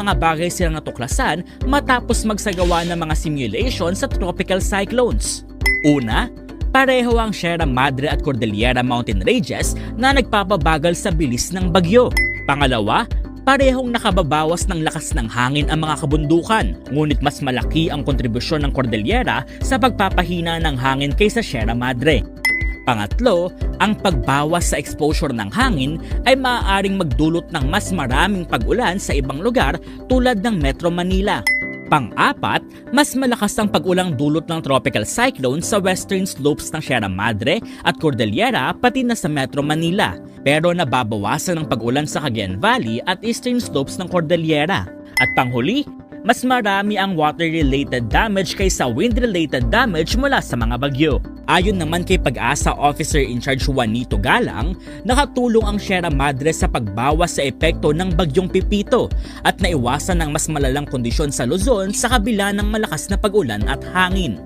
Mga bagay silang natuklasan matapos magsagawa ng mga simulation sa tropical cyclones. Una, pareho ang Sierra Madre at Cordillera Mountain Ranges na nagpapabagal sa bilis ng bagyo. Pangalawa, parehong nakababawas ng lakas ng hangin ang mga kabundukan, ngunit mas malaki ang kontribusyon ng Cordillera sa pagpapahina ng hangin kaysa Sierra Madre. Pangatlo, ang pagbawas sa exposure ng hangin ay maaaring magdulot ng mas maraming pag-ulan sa ibang lugar tulad ng Metro Manila. Pang-apat, mas malakas ang pag-ulang dulot ng tropical cyclone sa western slopes ng Sierra Madre at Cordillera pati na sa Metro Manila, pero nababawasan ang pag-ulan sa Cagayan Valley at eastern slopes ng Cordillera. At panghuli, mas marami ang water-related damage kaysa wind-related damage mula sa mga bagyo. Ayon naman kay Pag-asa Officer in Charge Juanito Galang, nakatulong ang Sierra Madre sa pagbawas sa epekto ng bagyong Pipito at naiwasan ang mas malalang kondisyon sa Luzon sa kabila ng malakas na pag-ulan at hangin.